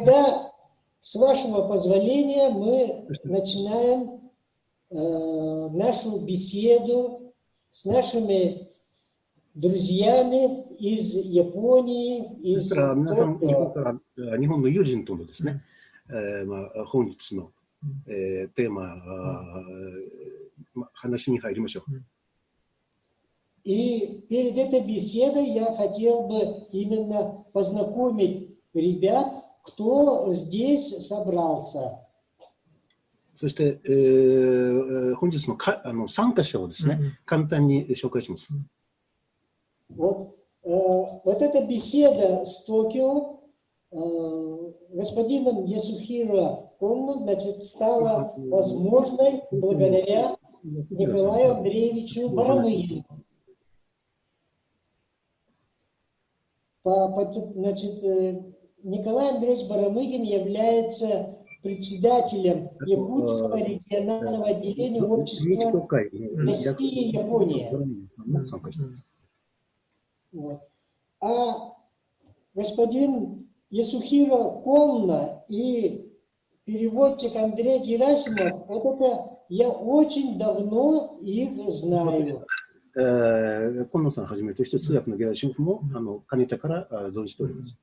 тогда, с вашего позволения, мы начинаем нашу беседу с нашими друзьями из Японии, из そしたら皆さん、日本かТокио. ら、日本の友人とのですね、本日の、テーマ、話に入りましょう。И перед этой беседой я хотел бы именно познакомить ребят, кто здесь собрался. そして、本日の参加者をですね、簡単に紹介します。Вот эта беседа с Токио господином Ясухиро Конно, значит, стала возможной благодаря Николаю Андреевичу Барамыгину. Значит, Николай Андреевич Барамыгин является председателем Якутского регионального отделения общества России и Японии. Вот. А господин Ясухиро Конно и переводчик Андрей Герасимов, вот это я очень давно их знаю. 今野さんをはじめとして通訳のゲラシモフもかねてから存じております。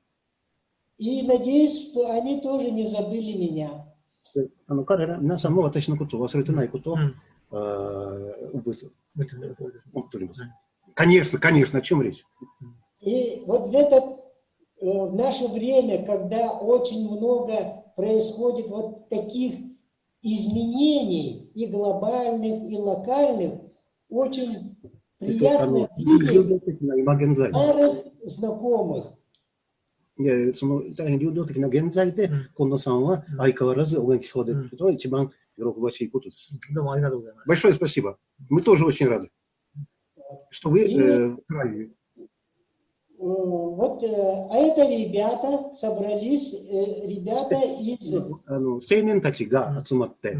И надеюсь, что они тоже не забыли меня. 彼ら皆さんも私のことを忘れてないことを覚えて思っております。Конечно, конечно, о чем речь? И вот в наше время, когда очень много происходит вот таких изменений и глобальных, и локальных, очень приятно видеть старых знакомых. その大変流動的な現在で、近野さんは相変わらずお元気そうでということは一番喜ばしいことです。どうもありがとうございます。Большое спасибо. Мы тоже очень рады, что вы в Украине. Вот, а это ребята, собрались ребята из... 青年たちが集まって、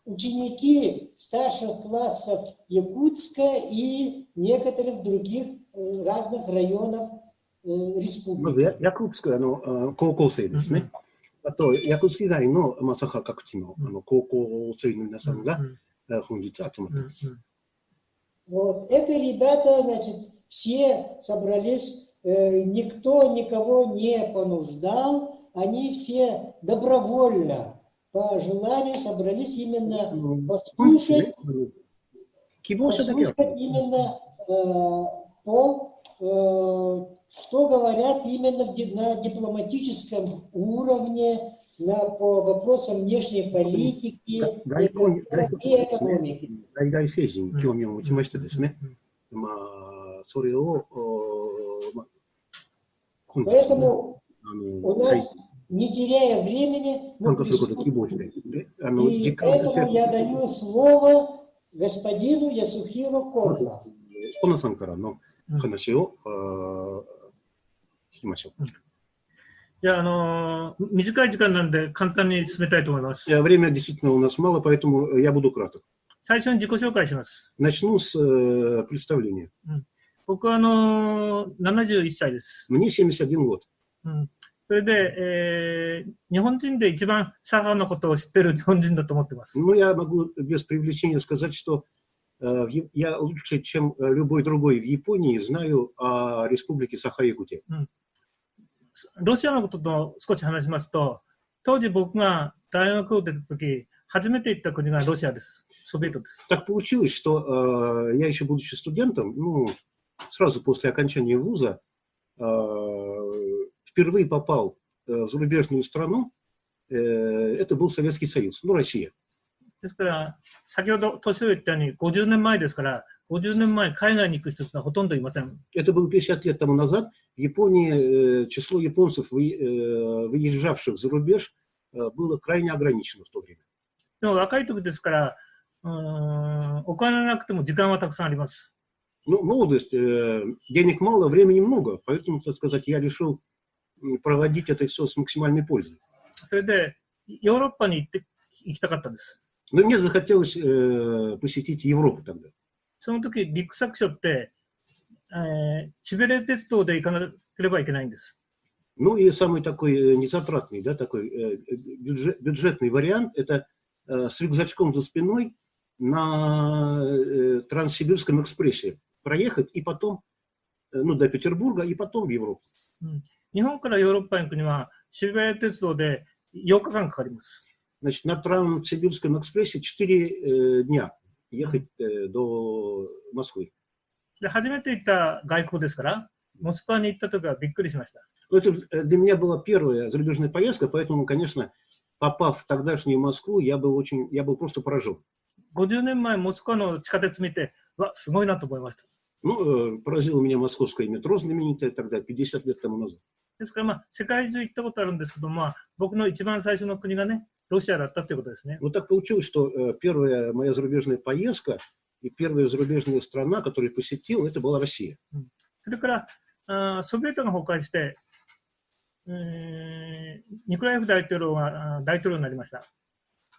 ученики старших классов Якутска и некоторых других разных районов республики. ヤクツク高校生ですね。あと、ヤクツク以外のサハ各地の高校生の皆さんが本日集まっています。Вот. Это ребята, значит, все собрались, никто никого не понуждал, они все добровольно, по желанию собрались именно послушать именно что говорят именно на дипломатическом уровне, по вопросам внешней политики и экономики. 外外政治に興味を持ちましてですね、それを、Поэтому у нас, не теряя времени, мы приступим. И поэтому я даю слово господину Ясухиро Конно. コノさんからの話を聞きましょう。いや、短い時間なんで簡単に進めたいと思います。Время действительно у нас мало, поэтому я буду краток. 最初に自己紹介します。Начну с представления. 僕は71歳です。Мне 71 год. それで、日本人で一番サハのことを知ってる日本人だと思ってます。Ну, я могу без привлечения сказать, что я лучше, чем любой другой в Японии, знаю о республике Саха-Якутия. ロシアのことと少し話しますと、当時僕が大学を出たとき、初めて行った国がロシアです。ソビエトです。Так получилось, что я еще будучи студентом, ну, сразу после окончания вуза, впервые попал в зарубежную страну. Это был Советский Союз, ну, Россия. ですから、先ほど年を言ったように50年前ですから、50年前海外に行く人はほとんどいません。Это было 50 лет тому назад. В Японии число японцев, выезжавших за рубеж, было крайне ограничено в то время. でも若い時ですから、お金なくても時間はたくさんあります。Ну, молодость, денег мало, времени много, поэтому, так сказать, я решил проводить это все с максимальной пользой. それで、ヨーロッパに行きたかったです。Но мне захотелось посетить Европу тогда. その時、リュックサックショって、シベリア鉄道で行かなければいけないんです。Ну и самый такой незатратный, да, такой бюджетный вариант – это с рюкзачком за спиной на Транссибирском экспрессе проехать и потом, ну, до Петербурга и потом в Европу. 日本からヨーロッパに行くには、渋谷鉄道で8日間かかります。 Значит, на Транссибирском экспрессе 4 дня ехать до Москвы. で、初めて行った外国ですから、モスクワに行った時はびっくりしました。 Это для меня была первая зарубежная поездка, поэтому, конечно, попав в тогдашнюю Москву, я был просто поражен. 50年前、モスクワの地下鉄見て、わ、すごいなと思いました。 Ну, поразило меня московское метро знаменитое тогда, 50 лет тому назад. ですから、世界中行ったことあるんですけど、僕の一番最初の国がね、ロシアだったということですね。 Вот так получилось, что первая моя зарубежная поездка и первая зарубежная страна, которую я посетил, это была Россия. それから、ソビエトが崩壊して、ニコラエフ大統領が大統領になりました。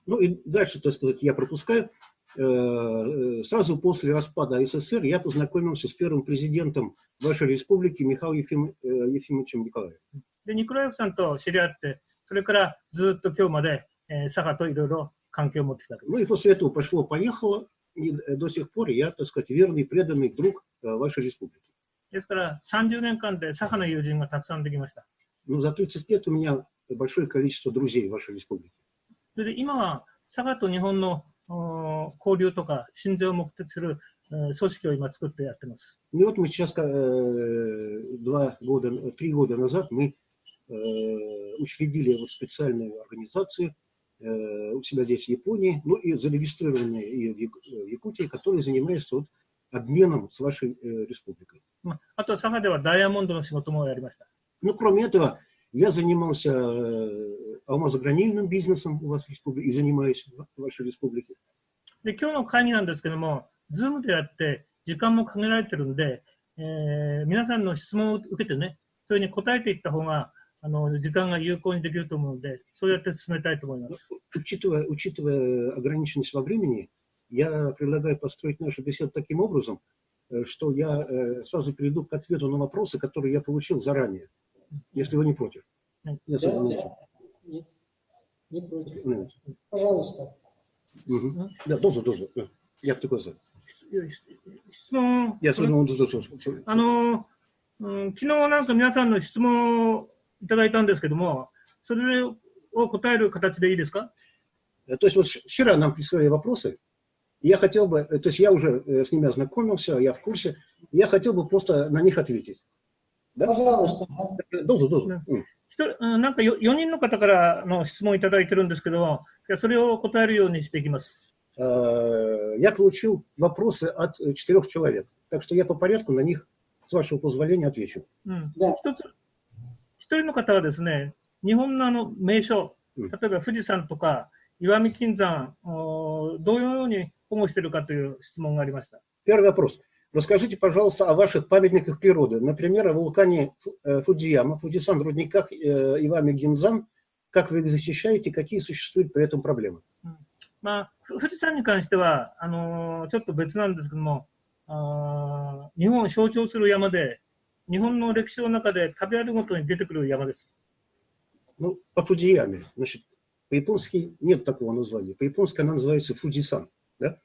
Ну и дальше, так сказать, я пропускаю. Сразу после распада СССР я познакомился с первым президентом вашей республики Михаилом Ефимовичем Николаевым. で、ニコラエフさんと知り合って、それからずっと今日まで、佐賀といろいろ関係を持ってきたわけです。 Ну и после этого пошло-поехало, и до сих пор я, так сказать, верный, преданный друг вашей республики. ですから30年間で佐賀の友人がたくさんできました。 Ну, за 30 лет у меня большое количество друзей в вашей республике. それで今は佐賀と日本の交流とか親善を目的する組織を今作ってやってます。 И вот мы сейчас, 3 года назад, мы учредили вот специальную организацию у себя здесь в Японии, ну и зарегистрированные и в Якутии, которые занимаются вот обменом с вашей республикой. あと佐賀ではダイヤモンドの仕事もやりました。 Ну, кроме этого, я занимался алмазогранильным бизнесом у вас в республике и занимаюсь в вашей республике. で、今日の会議なんですけども、ズームでやって時間も限られてるんで、皆さんの質問を受けてね、それに答えていった方が時間が有効にできると思うので、そうやって進めたいと思います。 Учитывая ограниченность во времени, я предлагаю построить нашу беседу таким образом, что я сразу перейду к ответу на вопросы, которые я получил заранее, если вы не против. Да, не против. Пожалуйста. Угу. Да, тоже. Я в такой за. 質問、 Я сразу 昨日なんか皆さんの質問をいただいたんですけども、それを答える形でいいですか？ То есть вот вчера нам прислали вопросы, я хотел бы, то есть я уже с ними ознакомился, я в курсе, я хотел бы просто на них ответить. Да? Пожалуйста. Должен. なんか4人の方からの質問をいただいてるんですけども、それを答えるようにしていきます。 Я получил вопросы от 4 человек, так что я по порядку на них, с вашего позволения, отвечу. 一人の方はですね、日本の名所、例えば富士山とか石見金山、どのように保護しているかという質問がありました。 Первый вопрос. Расскажите, пожалуйста, о ваших памятниках природы. Например, о вулкане Фудзияма, Фудзисан, рудниках Ивами-Гинзан. Как вы их защищаете, какие существуют при этом проблемы? 富士山に関してはちょっと別なんですけども、日本を象徴する山で、日本の歴史の中で食べ歩くごとに出てくる山です。 Ну, по Фудзияме. Значит, по-японски нет такого названия. По-японски она называется Фудзисан. Да?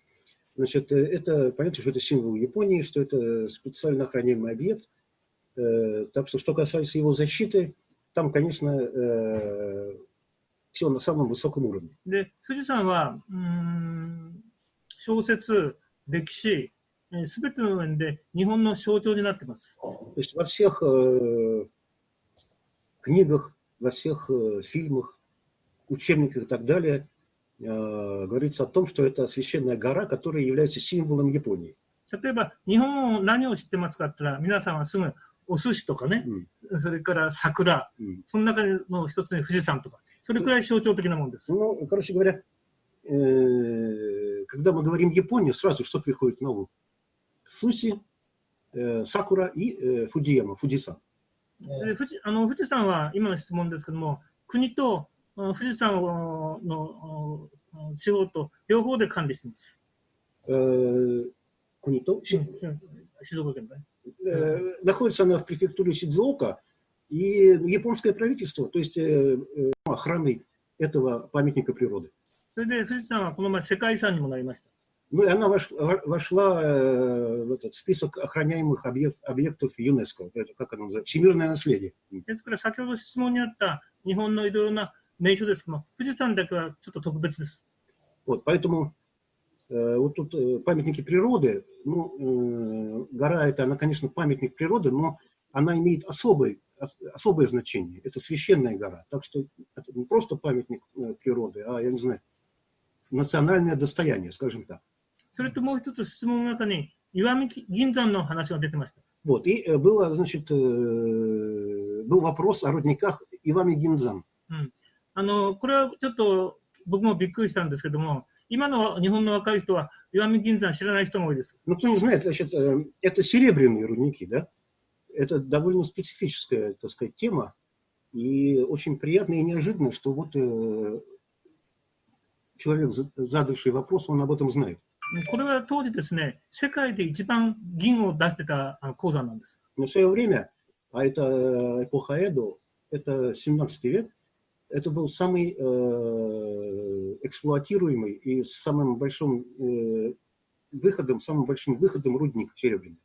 Значит, это, понятно, что это символ Японии, что это специально охраняемый объект. Так что касается его защиты, там, конечно, все на самом высоком уровне. で、富士山は小説、歴史、すべての面で日本の象徴になっています。 То есть во всех книгах, во всех фильмах, учебниках и так далее говорится о том, что это священная гора, которая является символом Японии. 例えば、日本を何を知ってますかって言ったら、皆さんはすぐお寿司とかね、それから桜、その中の一つに富士山とか、それくらい象徴的なものです。Ну, короче говоря, когда мы говорим Япония, сразу что приходит на ум? Суси, Сакура и Фудзияма, Фудзисан. 富士山は今の質問ですけども、国と富士山の地方と両方で管理しています。Кунито? Сидзуока県ね。 Находится она в префектуре Сидзуока, И японское правительство, то есть охраной этого памятника природы. それで富士山はこの前世界遺産にもなりました。 Ну и она вошла в этот список охраняемых объектов ЮНЕСКО, это, как оно называется, всемирное наследие. ですから先ほど質問にあった日本のいろいろな名所ですけども、富士山だけはちょっと特別です。 Вот, поэтому вот тут памятники природы, ну, гора это, она, конечно, памятник природы, но она имеет особое значение. Это священная гора. Так что это не просто памятник природы, а, я не знаю, национальное достояние, скажем так. それともう一つ質問の中に石見銀山の話が出てました。 Вот, и было, значит, был вопрос о рудниках Ивами-Гинзан. これはちょっと僕もびっくりしたんですけども、今の日本の若い人は石見銀山知らない人が多いです。 Ну, кто не знает, значит, это серебряные рудники, да? Это довольно специфическая, так сказать, тема. И очень приятно и неожиданно, что вот человек, задавший вопрос, он об этом знает. これは当時ですね、世界で一番銀を出してた鉱山なんです。 Но в свое время, а это эпоха Эдо, это 17 век, это был самый эксплуатируемый и самым большим выходом рудник серебряный.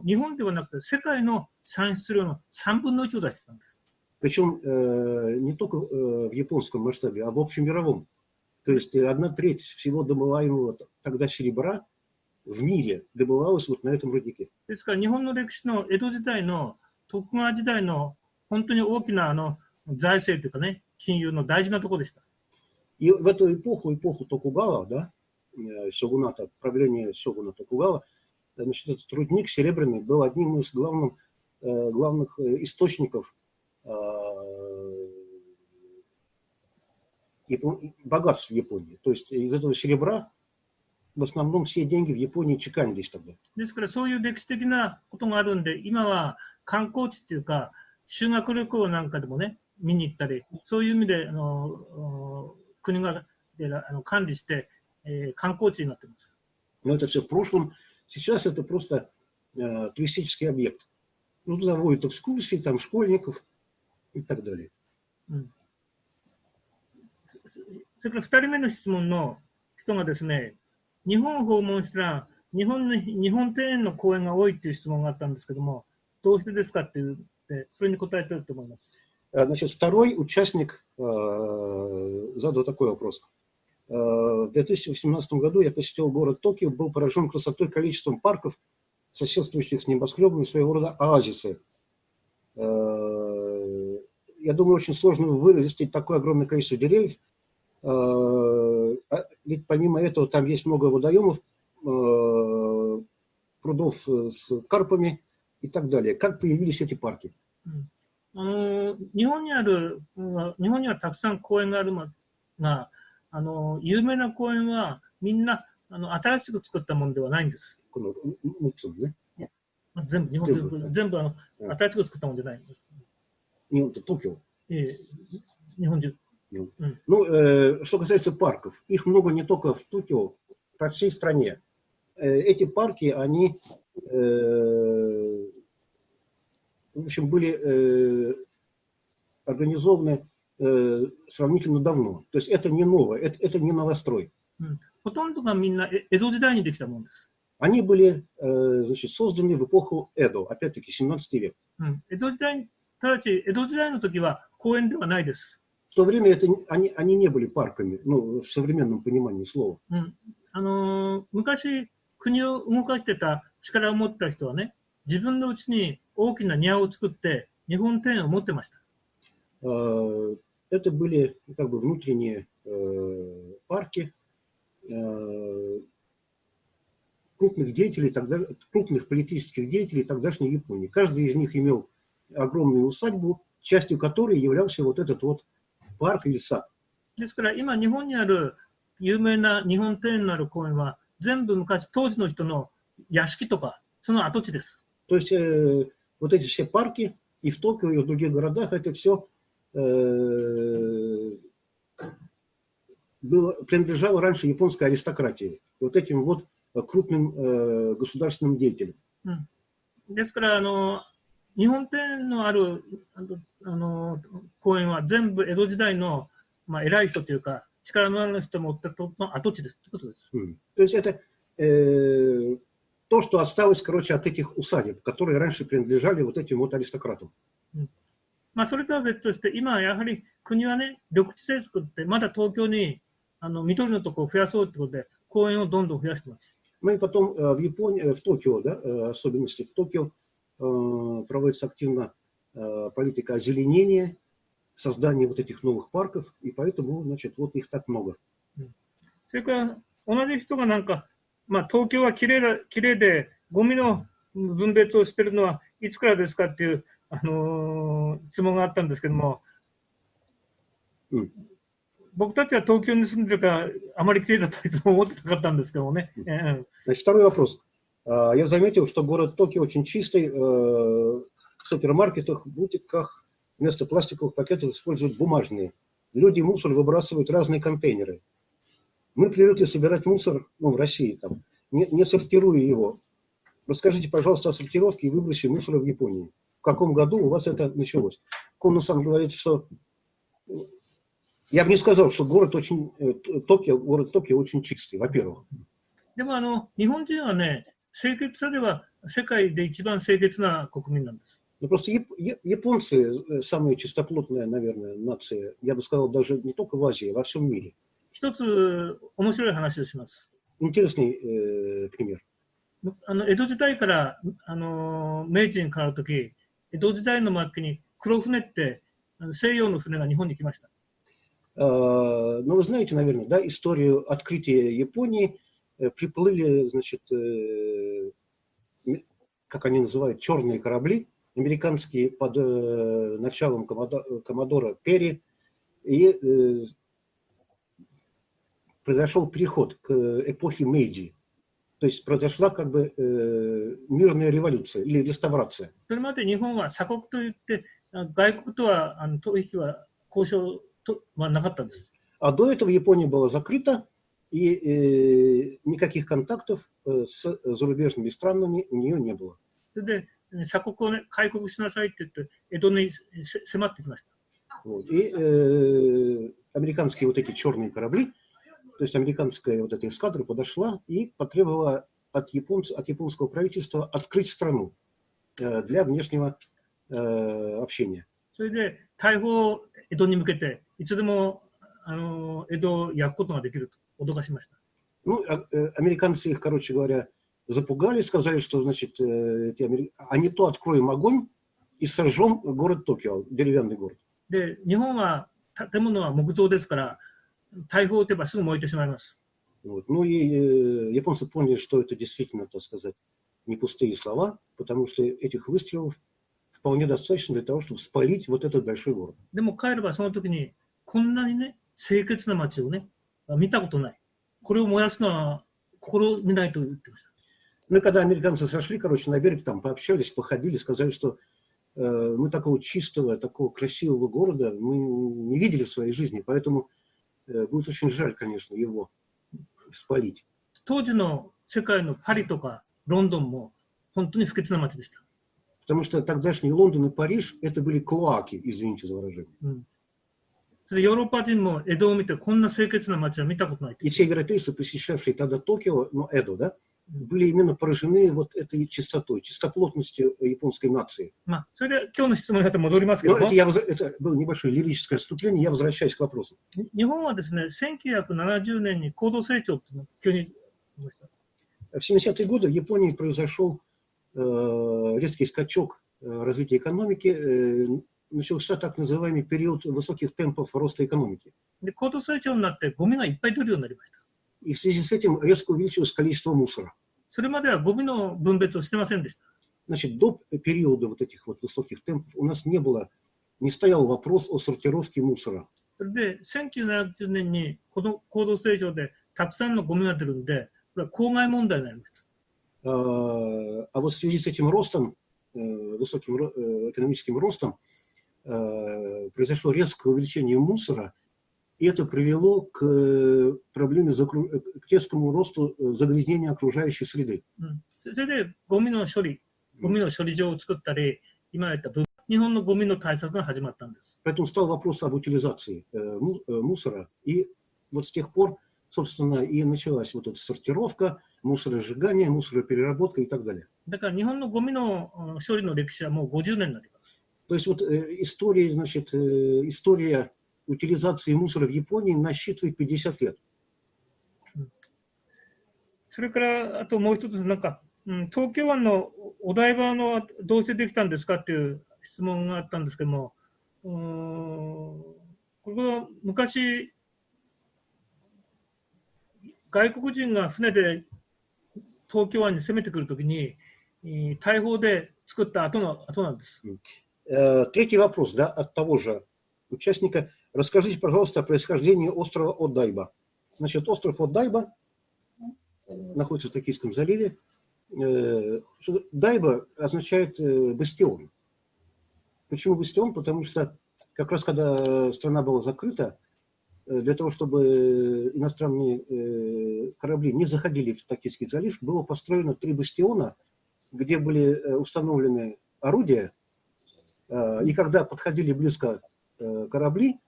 日本ではなくて世界の産出量の3分の1を出してたんです。 Причем не только в японском масштабе, а в общемировом. То есть 1/3 всего добываемого тогда серебра в мире добывалось вот на этом руднике. ですから日本の歴史の江戸時代の徳川時代の本当に大きな財政というかね、金融の大事なところでした。 И в эту эпоху Токугава, да, сёгуната, правления сёгуна Токугава, значит, этот рудник серебряный был одним из главных источников богатств в Японии. То есть из этого серебра в основном все деньги в Японии чеканились тогда. ですからそういう歴史的なことがあるんで、今は観光地っていうか、修学旅行なんかでもね、見に行ったり、そういう意味で国が管理して、観光地になっています。 Но это все в прошлом. Сейчас это просто туристический объект. Ну, туда водят экскурсии, там школьников и так далее. それから2人目の質問の人がですね、日本を訪問したら日本庭園の公園が多いという質問があったんですけども、どうしてですかって言って、それに答えてると思います。 Значит, второй участник задал такой вопрос. В 2018 году я посетил город Токио, был поражен красотой, количеством парков, соседствующих с небоскребами, своего рода оазисы. Я думаю, очень сложно вырастить такое огромное количество деревьев. Ведь помимо этого там есть много водоемов, прудов с карпами и так далее. Как появились эти парки? 日本にはたくさん公園があるが、有名な公園はみんな新しく作ったものではないんです。この6つのね。全部、全部新しく作ったものじゃない。日本と東京。日本中。Ну, что касается парков, их много не только в Токио, по всей стране. Эти парки, они, в общем, были организованы сравнительно давно. То есть это не новое, это не новострой. ほとんどがみんな江戸時代にできたものです。 Они были, значит, созданы в эпоху Эдо, опять-таки 17 век. 江戸時代、ただし江戸時代の時は公園ではないです。 В то время они не были парками, ну, в современном понимании слова. 昔、国を動かしてた力を持った人はね、自分のうちに大きな庭を作って日本庭園を持ってました。 Это были как бы внутренние парки крупных деятелей, крупных политических деятелей тогдашней Японии. Каждый из них имел огромную усадьбу, частью которой являлся вот этот вот парк или сад. ですから今日本にある有名な日本庭園のある公園は全部昔当時の人の屋敷とかその跡地です。 То есть вот эти все парки и в Токио, и в других городах это все принадлежало раньше японской аристократии, вот этим вот крупным государственным деятелям. ですから日本庭のある公園は全部江戸時代の、まあ、偉い人というか、力のある人もおったとの跡地ですということです。То есть это то, что осталось, короче, от этих усадеб, которые раньше принадлежали вот этим вот аристократам. まあ、それとは別として、今やはり国はね、緑地政策ってまだ東京に緑のところを増やそうということで、公園をどんどん増やしています。Ну и потом в Японии, в Токио, да, особенности в Токио, проводится активно политика озеленения, создания вот этих новых парков, и поэтому, значит, вот их так много. それから同じ人がなんか、まあ、東京はきれいで、ゴミの分別をしているのはいつからですかっていう、質問があったんですけども、僕たちは東京に住んでるからあまりきれいだといつも思ってなかったんですけどね。Значит, второй вопрос. Я заметил, что город Токио очень чистый. В супермаркетах, бутиках вместо пластиковых пакетов используют бумажные. Люди мусор выбрасывают в разные контейнеры. Мы привыкли собирать мусор, ну, в России, там, не сортируя его. Расскажите, пожалуйста, о сортировке и выбросе мусора в Японии. В каком году у вас это началось? Кону-сан говорит, что... Я бы не сказал, что город Токио очень чистый, во-первых. でも日本人はね、清潔さでは世界で一番清潔な国民なんです。Ну, просто японцы самая чистоплотная, наверное, нация, я бы сказал, даже не только в Азии, а во всем мире. 一つ面白い話をします。Интересный пример. 江戸時代から明治に変わるとき、江戸時代の末期に黒船って西洋の船が日本に来ました。Но вы знаете, наверное, да, историю открытия Японии. Приплыли, значит, как они называют, черные корабли, американские под началом коммодора Перри, и произошел переход к эпохе Мэйджи. То есть произошла как бы мирная революция или реставрация. それまで日本は鎖国といって外国とは取引は交渉はなかったんです。А до этого Япония была закрыта, и никаких контактов с зарубежными странами у нее не было. それで鎖国をね、開国しなさいって言って江戸に迫ってきました。Вот. И американские вот эти черные корабли, то есть американская вот эта эскадра подошла и потребовала от японского правительства открыть страну для внешнего общения. それで大砲を江戸に向けていつでも江戸を焼くことができると脅かしました。Ну, американцы их, короче говоря, запугали, сказали, что, значит, а не то откроем огонь и сожжем город Токио, деревянный город. で、日本は建物は木造ですから、大砲を撃てばすぐ燃えてしまいます。Вот. Ну и японцы поняли, что это действительно, так сказать, не пустые слова, потому что этих выстрелов вполне достаточно для того, чтобы спалить вот этот большой город. でも帰ればその時にこんなにね、清潔な街をね、見たことない。これを燃やすのは心見ないと言ってました。Ну и когда американцы сошли, короче, на берег, там пообщались, походили, сказали, что мы такого чистого, такого красивого города мы не видели в своей жизни, поэтому будет очень жаль, конечно, его спалить. 当時の世界のパリとかロンドンも本当に不潔な街でした。Потому что тогдашний Лондон и Париж это были клоаки, извините за выражение. それヨーロッパ人も江戸を見てこんな清潔な街は見たことない。И все европейцы, посещавшие тогда Токио, ну, Эдо, да, были именно поражены вот этой чистотой, чистоплотностью японской нации. まあ、それで今日の質問にまた戻りますけど Но も、это было небольшое лирическое отступление, я возвращаюсь к вопросу. 日本はですね、1970年に高度成長っていうのが急にありました。В 70-е годы в Японии произошел резкий скачок развития экономики, начался так называемый период высоких темпов роста экономики. で、高度成長になってゴミがいっぱい出るようになりました。И в связи с этим резко увеличилось количество мусора. それまではゴミの分別をしてませんでした。Значит, до периода вот этих вот высоких темпов у нас не стоял вопрос о сортировке мусора. それで1970年にこの高度成長でたくさんのゴミが出るんで、これは公害問題になりました。А вот в связи с этим ростом, высоким экономическим ростом, произошло резкое увеличение мусора, и это привело к проблеме, к резкому росту загрязнения окружающей среды. それでゴミの処理場を作ったり、今言った分、日本のゴミの対策が始まったんです。Поэтому стал вопрос об утилизации мусора. И вот с тех пор, собственно, и началась вот эта сортировка, мусоросжигание, мусоропереработка и так далее. だから日本のゴミの処理の歴史はもう50年になります。То есть вот история, значит, история утилизации мусора в Японии насчитывает 50 лет. それからあともう一つ、なんか、東京湾のお台場のどうしてできたんですかっていう質問があったんですけども、これは昔、外国人が船で東京湾に攻めてくるときに、大砲で作った後なんです。Третий вопрос, да, от того же участника. Расскажите, пожалуйста, о происхождении острова Одайба. Значит, остров Одайба находится в Токийском заливе. Дайба означает бастион. Почему бастион? Потому что как раз когда страна была закрыта, для того, чтобы иностранные корабли не заходили в Токийский залив, было построено 3 бастиона, где были установлены орудия, и когда подходили близко корабли,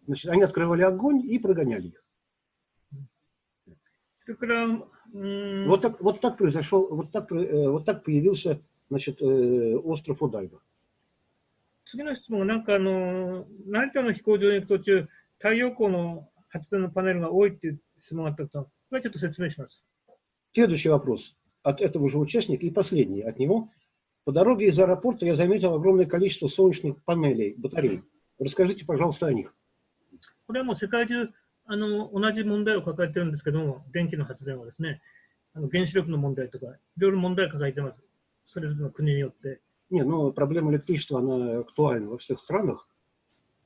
значит, они открывали огонь и прогоняли их. Вот так произошел, вот так появился, значит, остров Одайба. 次の質問は、なんか成田の飛行場に行く途中、太陽光の発電のパネルが多いっていう質問があったと、これはちょっと説明します。Следующий вопрос от этого же участника и последний от него. По дороге из аэропорта я заметил огромное количество солнечных панелей, батарей. Расскажите, пожалуйста, о них. これはもう世界中同じ問題を抱えているんですけども、電気の発電はですね、原子力の問題とか、いろいろ問題を抱えています。それぞれの国によって。Не, но проблема электричества, она актуальна во всех странах.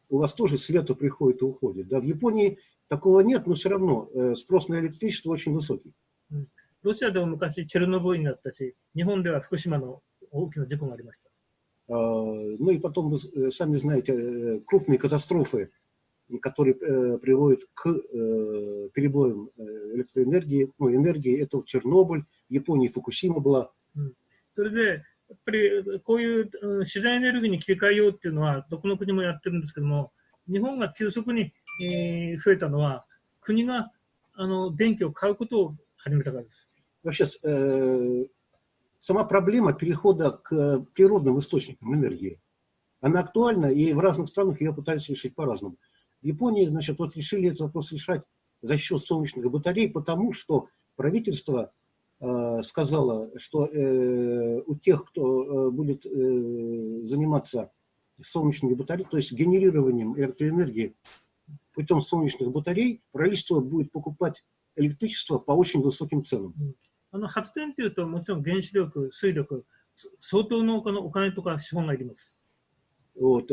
У вас тоже свет приходит и уходит. Да, в Японии такого нет, но все равно спрос на электричество очень высокий. ロシアでも昔チェルノブイリになったし、日本では福島の大きな事故がありました。Ну и потом вы сами знаете крупные катастрофы, которые приводят к перебоям электроэнергии, ну, энергии. Это Чернобыль, в Японии Фукусима была. それでやっぱりこういう自然エネルギーに切り替えようっていうのはどこの国もやってるんですけども、日本が急速に増えたのは国が電気を買うことを始めたからです。Вообще, сама проблема перехода к природным источникам энергии, она актуальна, и в разных странах ее пытаются решить по-разному. В Японии, значит, вот решили этот вопрос решать за счет солнечных батарей, потому что правительство сказала, что у тех, кто будет заниматься солнечными батареями, то есть генерированием электроэнергии путем солнечных батарей, правительство будет покупать электричество по очень высоким ценам. 発電というと、もちろん原子力、水力、相当のお金とか資本がいります。Вот,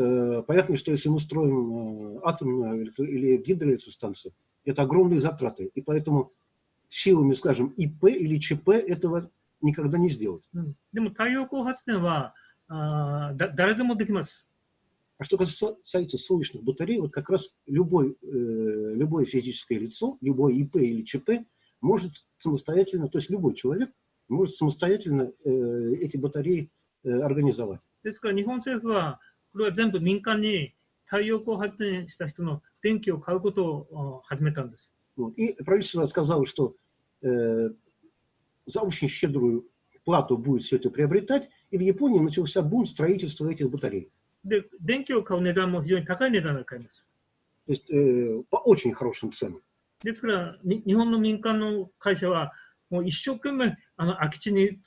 понятно, что если мы строим атомную или гидроэлектростанцию, это огромные затраты, и поэтому силами, скажем, ИП или ЧП этого никогда не сделать. でも太陽光発電は誰でもできます。А что касается солнечных батарей, вот как раз любое физическое лицо, любой ИП или ЧП может самостоятельно, то есть любой человек может самостоятельно эти батареи организовать. ですから日本政府はこれは全部民間に太陽光発電した人の電気を買うことを始めたんです。И правительство сказало, что за очень щедрую плату будет все это приобретать, и в Японии начался бум строительства этих батарей. で、電気を買う値段も非常に高い値段で買います。То есть по очень хорошим ценам. ですから日本の民間の会社はもう一生懸命空き地に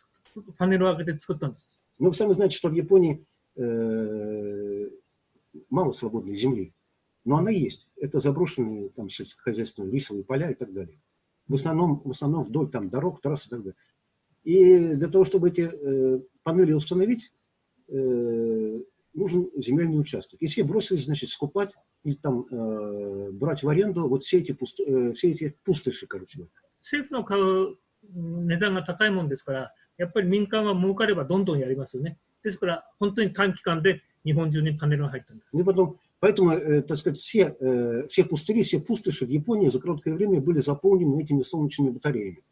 パネルを開けて作ったんです。Но вы сами знаете, что в Японии мало свободной земли, но она есть. Это заброшенные там сельскохозяйственные рисовые поля и так далее. В основном вдоль там дорог, трасс и так далее. И для того, чтобы эти панели установить, нужен земельный участок. И все бросились, значит, скупать или там брать в аренду вот все эти пустоши, короче. 政府の買う値段が高いもんですから、やっぱり民間は儲かればどんどんやりますよね。ですから本当に短期間で日本中にパネルが入ったんです。Поэтому, так сказать, все пустыри, все пустоши в Японии за короткое время были заполнены этими солнечными батареями.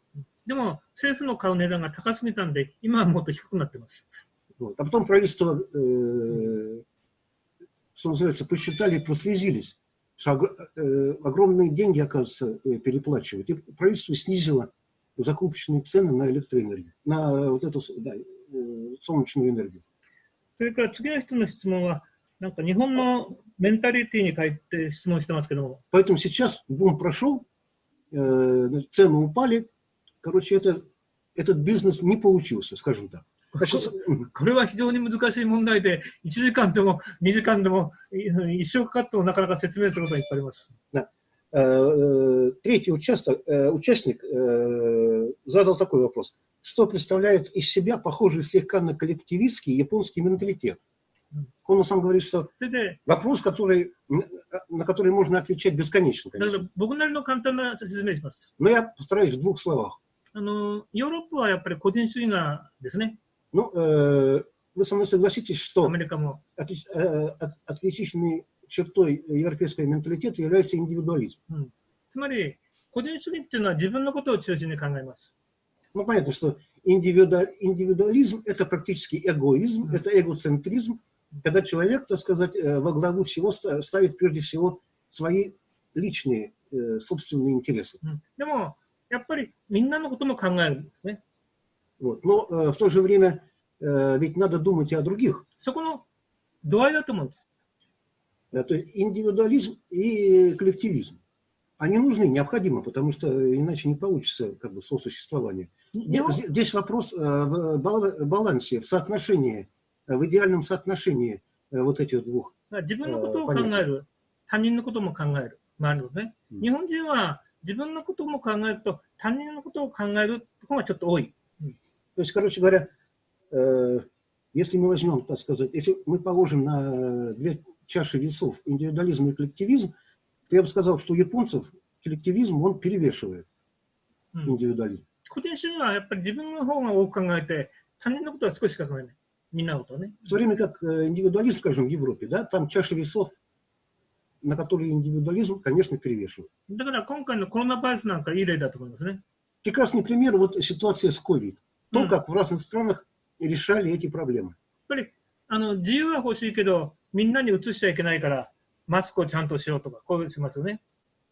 でも政府の買う値段が高すぎたんで、今はもっと低くなってます。Вот. А потом правительство, что называется, посчитали, прослезились, что огромные деньги, оказывается, переплачивают. И правительство снизило закупочные цены на электроэнергию, на вот эту солнечную энергию. それから次の人の質問は、なんか日本のメンタリティに変えて質問してますけども、 Поэтому сейчас бум прошел, цены упали, короче, этот бизнес не получился, скажем так. これは非常に難しい問題で、1時間でも2時間でも一生かかってもなかなか説明することがいっぱいあります。 Третий участник задал такой вопрос. Что представляет из себя похожий слегка на коллективистский японский менталитет? Он сам говорит, что それで、 вопрос, на который можно отвечать бесконечно, だから конечно. 僕なりの簡単な説明します。 Но я постараюсь в двух словах. ヨーロッパはやっぱり個人主義がですね、 Ну, вы со мной согласитесь, ア что メリカも。 отличительной чертой европейского менталитета является индивидуализм. つまり、個人主義っていうのは自分のことを中心に考えます。 Ну, понятно, что индивидуализм – это практически эгоизм, это эгоцентризм, когда человек, так сказать, во главу всего ставит прежде всего свои личные, собственные интересы. でも、やっぱりみんなのことも考えるんですね。 Вот. Но в то же время ведь надо думать и о других. そこの度合いだと思うんです。 То есть индивидуализм и коллективизм. Они нужны, необходимы, потому что иначе не получится как бы сосуществование. Здесь вопрос в балансе, в соотношении, в идеальном соотношении вот этих двух. 自分のことを考える、他人のことも考える、もあるんですね。日本人は自分のことも考えると、他人のことを考える方がちょっと多い。 То есть, короче говоря, если мы возьмем, так сказать, если мы положим на две чаши весов индивидуализм и коллективизм, то я бы сказал, что у японцев коллективизм, он перевешивает индивидуализм. 個人主義はやっぱり自分の方が多く考えて、他人のことは少ししか考えない。みんなのことはね。 В то время как индивидуализм, скажем, в Европе, да, там чаша весов, на которые индивидуализм, конечно, перевешивает. だから今回のコロナバイアスなんかいい例だと思いますね。 Прекрасный пример, вот ситуация с COVID. То, как в разных странах решали эти проблемы. やっぱり自由は欲しいけど、みんなに移しちゃいけないから、マスクをちゃんとしようとか、こういうふうにしますよね。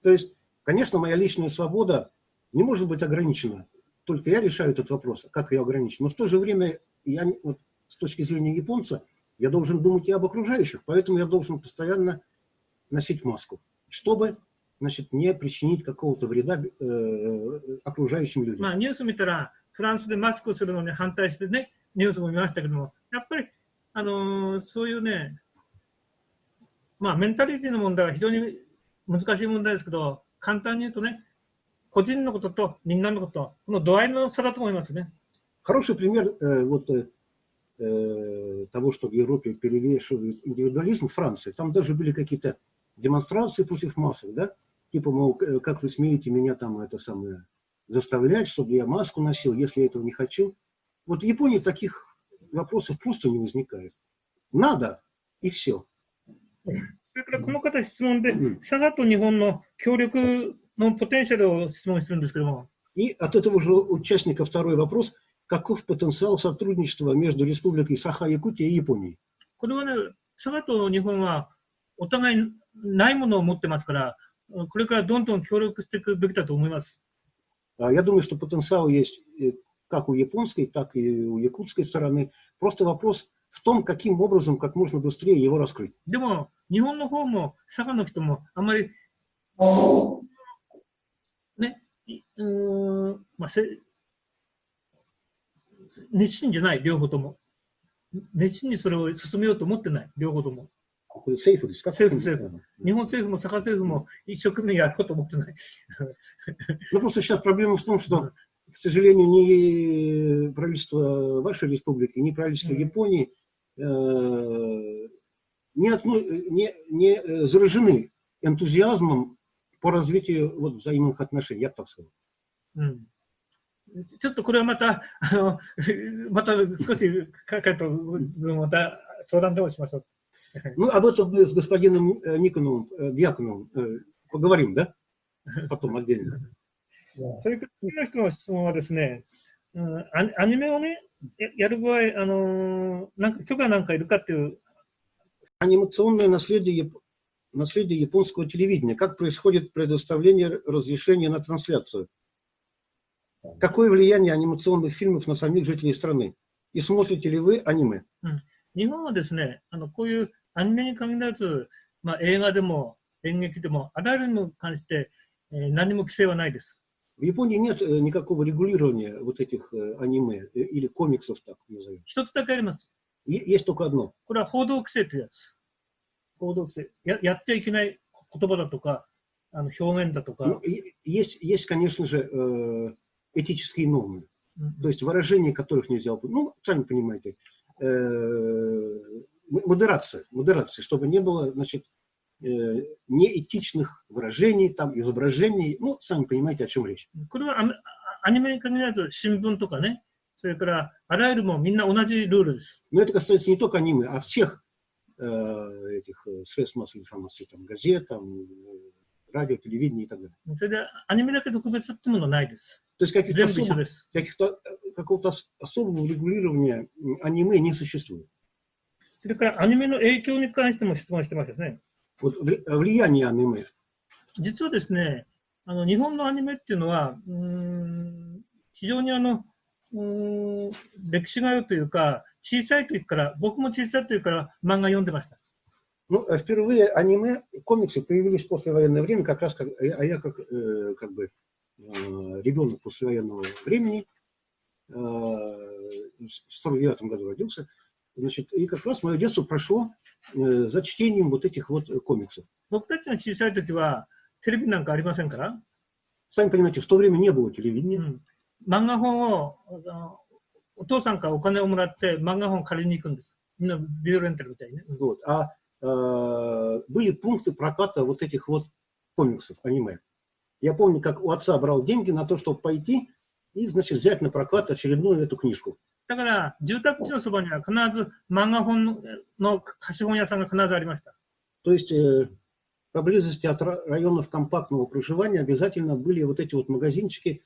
То есть, конечно, моя личная свобода не может быть ограничена. Только я решаю этот вопрос, как ее ограничить. Но в то же время, я, вот, с точки зрения японца, я должен думать и об окружающих. Поэтому я должен постоянно носить маску, чтобы, значит, не причинить какого-то вреда окружающим людям. まあニュース見たら、フランスでマスクするのに反対してね、ニュースも見ましたけども、やっぱり、そういうね、まあメンタリティの問題は非常に難しい問題ですけど、簡単に言うとね、個人のこととみんなのこと、この度合いの差だと思いますね。 Хороший пример вот, того, что в Европе перевешивает индивидуализм, Франция. Там даже были какие-то демонстрации против масок, да? Типа, мол, как вы смеете меня там это самое заставлять, чтобы я маску носил, если я этого не хочу. Вот в Японии таких вопросов просто не возникает. Надо, и все. それからこの方質問で、佐賀と日本の協力のポテンシャルを質問してるんですけども。 И от этого же участника второй вопрос. Каков потенциал сотрудничества между Республикой Саха-Якутия и Японией? これはね、佐賀と日本はお互いないものを持ってますから、これからどんどん協力していくべきだと思います。 Я думаю, что потенциал есть как у японской, так и у якутской стороны. Просто вопрос в том, каким образом, как можно быстрее его раскрыть. でも、日本の方も佐賀の人もあまり、ね、まあ、熱心じゃない、両方とも。熱心にそれを進めようと思ってない、両方とも。これ政府ですか？政府。日本政府も佐賀政府も一生懸命やろうと思ってない。Ну, просто сейчас проблема в том, что, к сожалению, ни правительство вашей республики, ни правительство Японии не заражены энтузиазмом по развитию вот, взаимных отношений, я бы так сказал. ちょっとこれはまた少し彼とまた相談でもしましょう。Ну, об этом мы с господином Никоновым, Дьяконовым, поговорим, да? Потом отдельно. それから次の人の質問はですね、アニメをね、やる場合、なんか許可なんかいるかっていう、Анимационное наследие японского телевидения. Как происходит предоставление разрешения на трансляцию? Какое влияние анимационных фильмов на самих жителей страны? И смотрите ли вы аниме? 日本はですね、こういうアニメに限らず、まあ、映画でも演劇でも、あらゆるのに関して、何も規制はないです。В Японии нет никакого регулирования вот этих аниме или комиксов, так назовем. 一つだけあります。Есть только одно. これは報道規制というやつ。報道規制。やってはいけない言葉だとか、表現だとか。Ну, есть, конечно же, этические нормы. То есть выражения, которых нельзя упомянуть. Ну, сами понимаете, модерация, чтобы не было, значит, неэтичных выражений, там, изображений. Ну, сами понимаете, о чем речь. これはアニメに限らず新聞とかね、それからあらゆるもみんな同じルールです。Но это касается не только аниме, а всех этих средств массовой информации, там, газет, там, радио, телевидение и так далее. それでアニメだけ特別ってものはないです。 То есть какого-то особого регулирования аниме не существует. それからアニメの影響に関しても質問してましたね。Вот влияние аниме. 実はですね、日本のアニメっていうのは、非常に歴史があるというか、小さい時から、僕も小さい時から漫画読んでました。Ну, впервые аниме, комиксы появились в послевоенное время, как раз я как бы ребенок послевоенного времени, в 49 году родился, значит, и как раз мое детство прошло за чтением вот этих вот комиксов. 僕たちが小さい時はテレビなんかありませんから、 Сами понимаете, в то время не было телевидения. 漫画本をお父さんからお金をもらって漫画本を借りに行くんです。みんなビデオレンタルみたいにね。 Вот. Были пункты проката вот этих вот комиксов, аниме. Я помню, как у отца брал деньги на то, чтобы пойти и, значит, взять на прокат очередную эту книжку. だから住宅地のそばには必ず漫画本の貸本屋さんが必ずありました。 То есть поблизости от районов компактного проживания обязательно были вот эти вот магазинчики,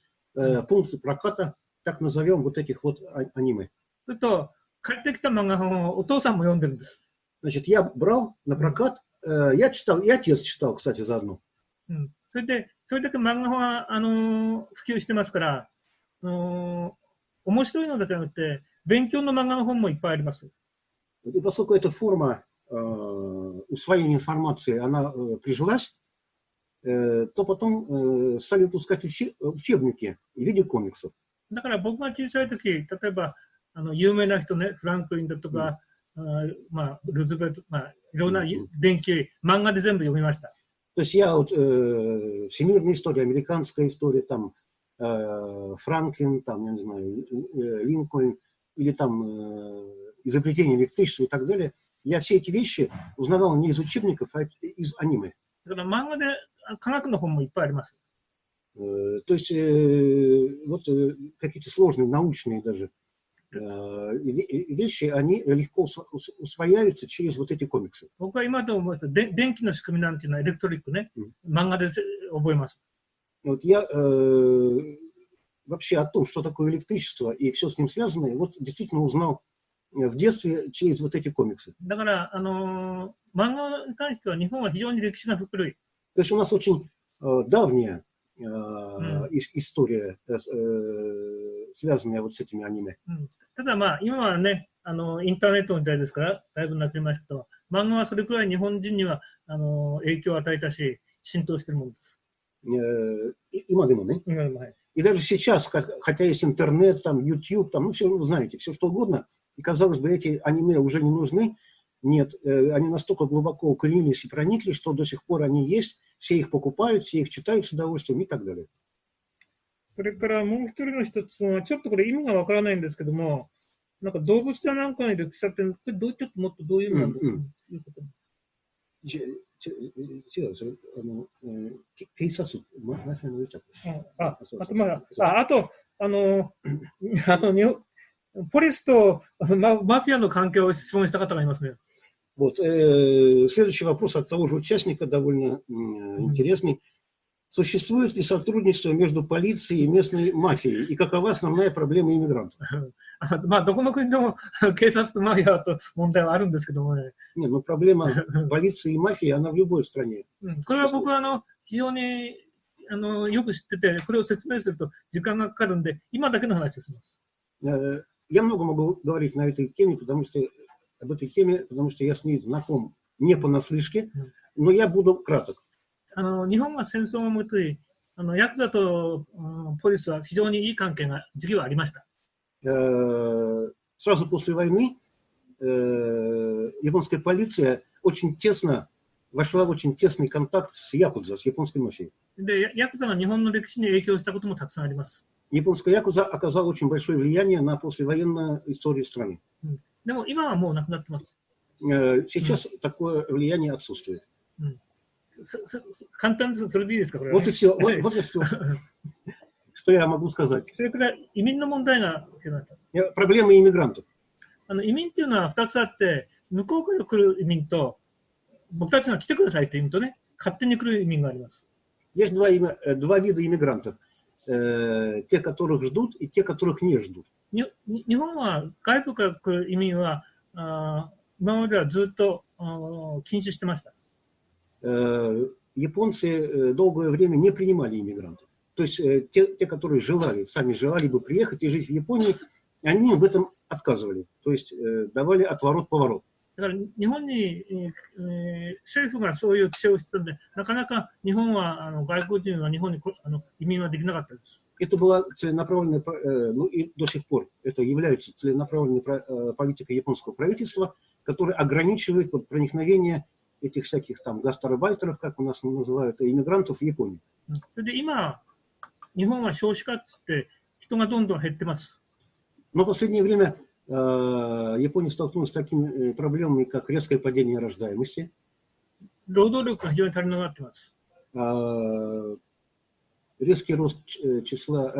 пункты проката, так назовем, вот этих вот аниме. それと借りてきた漫画本をお父さんも読んでるんです。 Значит, я брал на прокат, я читал, и отец читал, кстати, заодно. それで、それだけ漫画本は普及してますから、面白いのだけじゃなくて、勉強の漫画の本もいっぱいあります。 И поскольку эта форма усвоения информации, она прижилась, то потом стали выпускать учебники в виде комиксов. だから僕が小さい時、例えば有名な人ね、フランクリンだとか、まあ、ルーズベルト、まあ、いろんな伝記、漫画で全部読みました。 То есть я вот всемирная история, американская история, там Франклин, там, я не знаю, Линкольн, или там изобретение электричества и так далее. Я все эти вещи узнавал не из учебников, а из аниме. だから漫画で科学の本もいっぱいあります。 То есть вот какие-то сложные научные даже вещи, они легко усвояются через вот эти комиксы. 僕は今と思うと、電気の仕組みなんていうのはエレクトリックね、漫画で覚えます。 Вот я вообще о том, что такое электричество и все с ним связанное, вот действительно узнал в детстве через вот эти комиксы. だから漫画に関しては日本は非常に歴史が古い。 То есть у нас очень давняя история, связанная вот с этими аниме. ただまあ今はね、インターネットの時代ですからだいぶなくなりましたけど、漫画はそれくらい日本人には影響を与えたし浸透しているものです。 И даже сейчас, хотя есть интернет, там, YouTube, там, ну, все, вы знаете, все что угодно, и, казалось бы, эти аниме уже не нужны. Нет, они настолько глубоко укоренились и проникли, что до сих пор они есть, все их покупают, все их читают с удовольствием и так далее. それからもう一人の一つは、ちょっとこれ意味がわからないんですけども、なんか動物やなんかの歴史って、ちょっともっとどういう意味なんですか、違う、それ、警察、マフィアの言っちゃった。あと、ポリスとマフィアの関係を質問した方がいますね。Вот, следующий вопрос от того же участника, довольно интересный. Существует ли сотрудничество между полицией и местной мафией? И какова основная проблема иммигрантов? まあ、どこの国でも警察とマフィアと問題はあるんですけどもね、Не, ну проблема полиции и мафии, она в любой стране. これは僕は非常によく知ってて、これを説明すると時間がかかるんで、今だけの話です。Я много могу говорить на этой теме, об этой теме, потому что я с ней знаком не понаслышке, но я буду краток. 日本が戦争をもとに、ヤクザとポリスは非常にいい関係が時期はありました。Сразу после войны японская полиция очень тесно вошла в очень тесный контакт с якудза, с японской мафией. で、ヤクザが日本の歴史に影響したこともたくさんあります。Японская якудза оказала очень большое влияние на послевоенную историю страны. でも今はもうなくなってます。Сейчас такое влияние отсутствует. 簡単です。それでいいですか、これは、ね。Вот и все. Вот и все. Что я могу сказать? それから移民の問題が出ました。Проблемы иммигрантов. 移民っていうのは2つあって、向こうから来る移民と、僕たちが来てくださいという意味とね、勝手に来る移民があります。Есть два вида иммигрантов. Те, которых ждут, и те, которых не ждут. 日本は外部から来る移民は今まではずっと禁止してました。Японцы долгое время не принимали иммигрантов. То есть те, которые сами желали бы приехать и жить в Японии, они в этом отказывали. То есть давали отворот-поворот. だから日本に、政府がそういう規制をしてたんで、なかなか日本は外国人は日本に移民はできなかったです。Это была целенаправленная, ну и до сих пор это является целенаправленной политикой японского правительства, которая ограничивает проникновение этих всяких там гастарбайтеров, как у нас называют, иммигрантов в Японию. それで今、日本は少子化って人がどんどん減ってます。Но в последнее время Япония столкнулась с такими проблемами, как резкое падение рождаемости. 労働力が非常に足りなくなってます。Резкий рост числа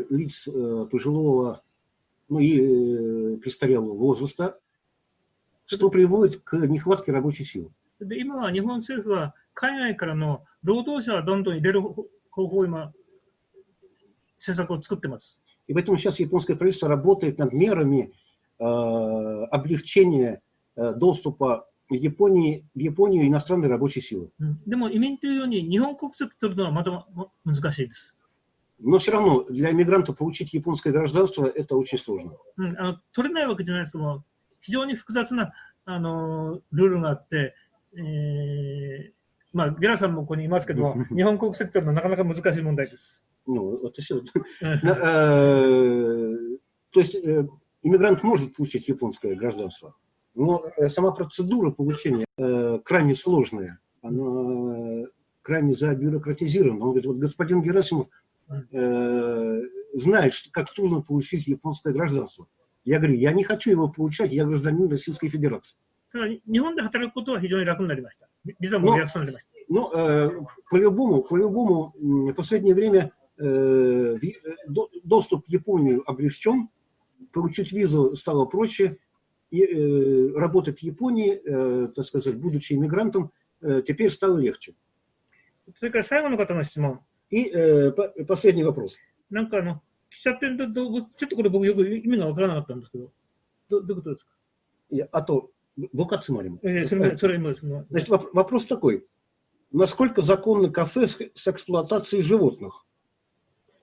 лиц пожилого, ну и престарелого возраста, что приводит к нехватке рабочей силы. で今は日本政府は海外からの労働者をどんどん入れる方法を今、政策を作ってます。И поэтому сейчас японское правительство работает над мерами облегчения доступа в Японию иностранной рабочей силы. でも移民というように日本国籍取るのはまだ難しいです。Но все равно для иммигрантов получить японское гражданство это очень сложно. 取れないわけじゃないですけど、非常に複雑なルールがあって、まあゲラさんもここにいますけど、日本国籍取るのはなかなか難しい問題です。Ну, то есть иммигрант может получить японское гражданство, но сама процедура получения крайне сложная, она крайне забюрократизирована. Он говорит, вот господин Герасимов знает, как трудно получить японское гражданство. Я говорю, я не хочу его получать, я гражданин Российской Федерации. 日本で働くことは非常に楽になりました。ビザも予約されました。Ну, по-любому, в последнее время доступ в Японию облегчен, получить визу стало проще, и работать в Японии, так сказать, будучи иммигрантом, теперь стало легче. それから最後の方の質問。И последний вопрос. なんか喫茶店とちょっとこれ僕よく意味がわからなかったんですけど、どういうことですか？А то Бокацимарим. Значит, вопрос такой. Насколько законны кафе с эксплуатацией животных?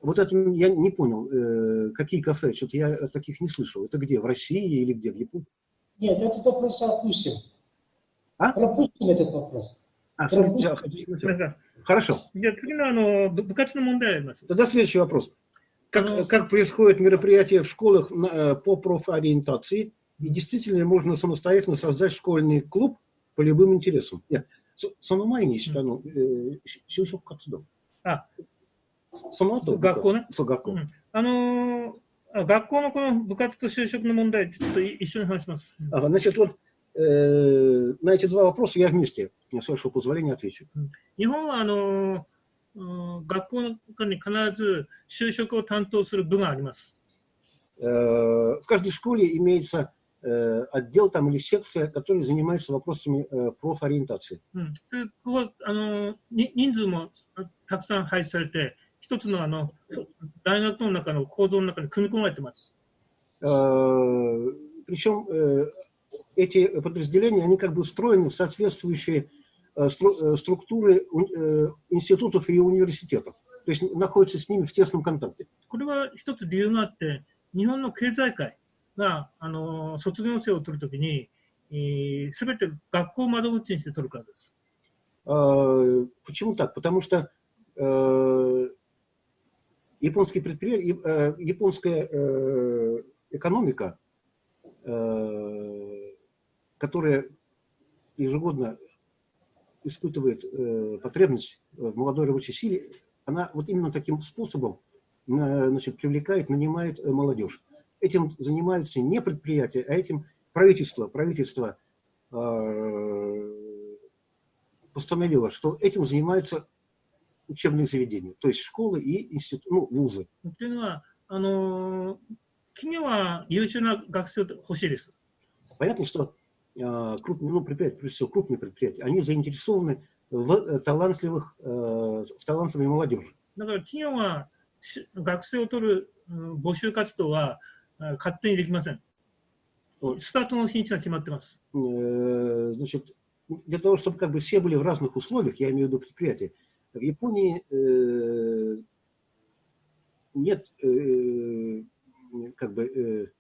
Вот это я не понял. Какие кафе? Что-то я таких не слышал. Это где? В России или где? В Японии? Нет, этот вопрос опустим. А? Пропустим этот вопрос. Хорошо. Тогда следующий вопрос. Как происходит мероприятие в школах по профориентации? И действительно можно самостоятельно создать школьный клуб по любым интересам. Нет, самомайни считано, сюсюк кацудо. 学校ね。そう、学校。学校のこの部活と就職の問題、ちょっと一緒に話します。Значит, вот на эти два вопроса я вместе, с вашего позволения, отвечу. 日本は学校の中に必ず就職を担当する部があります。В каждой школе имеется отдел там или секция, которая занимается вопросами профориентации. それここは人数もたくさん配置されて、一つの大学の中の構造の中に組み込まれています。Причем эти подразделения, они как бы встроены в соответствующие структуры институтов и университетов. То есть находятся с ними в тесном контакте. これは一つ理由があって、日本の経済界が卒業生を取るときに、すべて学校を窓口にして取るからです。Почему так? Потому что японская экономика, которая ежегодно испытывает потребность в молодой рабочей силе, она вот именно таким способом, значит, привлекает, нанимает молодежь. Этим занимаются не предприятия, а этим правительство постановило, что этим занимаются учебные заведения, то есть школы и институты, ну, вузы. というのは、企業は優秀な学生を欲しいです。 Понятно, что крупные, ну, предприятия, прежде всего крупные предприятия, они заинтересованы в талантливой молодежи. だから企業は学生を取る募集活動は勝手にできません。スタートの日にちが決まってます。 Значит, для того, чтобы как бы все были в разных условиях, я имею в виду предприятия, в Японии нет как бы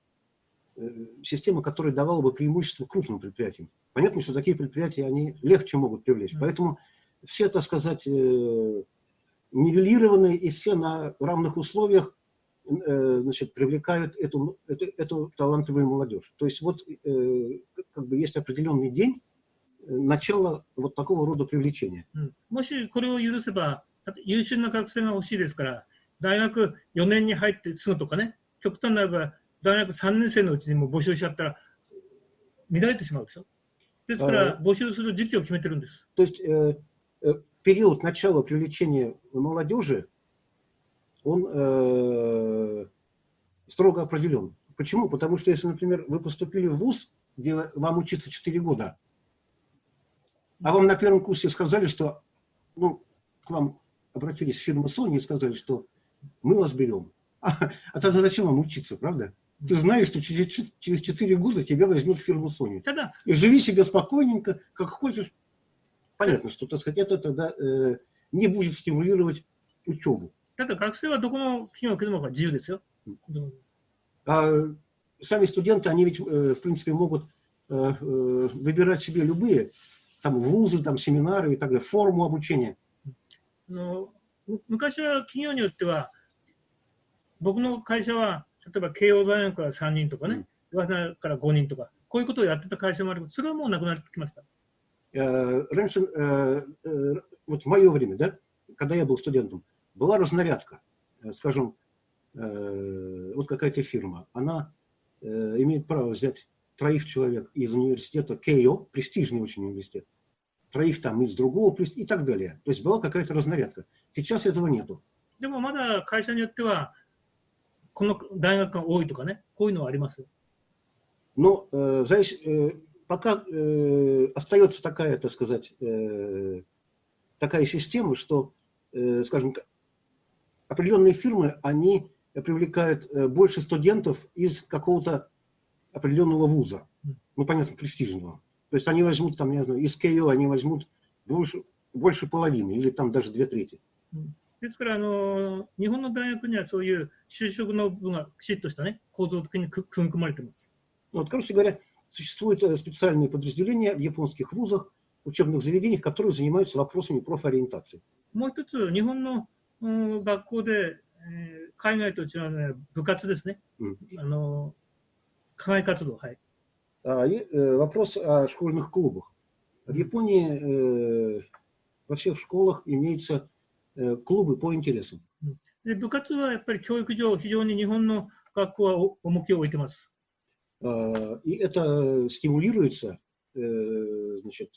системы, которая давала бы преимущество крупным предприятиям. Понятно, что такие предприятия, они легче могут привлечь. Поэтому все, так сказать, нивелированы и все на равных условиях, значит, привлекают эту талантливую молодежь. То есть вот как бы есть определенный день начала вот такого рода привлечения. もしこれを許せば、優秀な学生が欲しいですから、大学4年に入ってすぐとかね、極端な場合、大学3年生のうちにも募集しちゃったら、乱れてしまうでしょ。ですから、募集する時期を決めてるんです。То есть период начала привлечения молодежи, он строго определен. Почему? Потому что если, например, вы поступили в вуз, где вам учиться 4 года, а вам на первом курсе сказали, что, ну, к вам обратились в фирму Sony и сказали, что мы вас берем. А тогда зачем вам учиться, правда? Ты знаешь, что через 4 года тебя возьмут в фирму Sony. И живи себе спокойненько, как хочешь. Понятно, что, так сказать, это тогда не будет стимулировать учебу. А сами студенты, они ведь, в принципе, могут выбирать себе любые там вузы, там семинары и так далее, форму обучения. 昔は企業によっては、僕の会社は、例えば慶応大学から3人とかね、早稲田から5人とか、こういうことをやってた会社もあるけど、それはもうなくなってきました。Раньше, вот в мое время, да, когда я был студентом, была разнарядка. Скажем, вот какая-то фирма, она имеет право взять 3 человек из университета Кейо, престижный очень университет, 3 там из другого и так далее. То есть была какая-то разнарядка. Сейчас этого нету. でもまだ会社によっては、この大学が多いとかね、こういうのはあります。Но пока остается такая, так сказать, такая система, что, скажем, определенные фирмы, они привлекают больше студентов из какого-то определенного вуза, ну, понятно, престижного. То есть они возьмут, там, не знаю, из КИО они возьмут больше половины или там даже 2/3. ですから、日本の大学にはそういう就職の部分がきちっとしたね、構造的に組み込まれています。Вот, короче говоря, существуют специальные подразделения в японских вузах, учебных заведениях, которые занимаются вопросами профориентации. もう一つ、日本の学校で、海外と違うのは部活ですね。課外活動、はい。Вопрос о школьных клубах. В Японии во всех школах имеются клубы по интересам. で部活はやっぱり教育上、非常に日本の学校は重きを置いています。И это стимулируется, значит,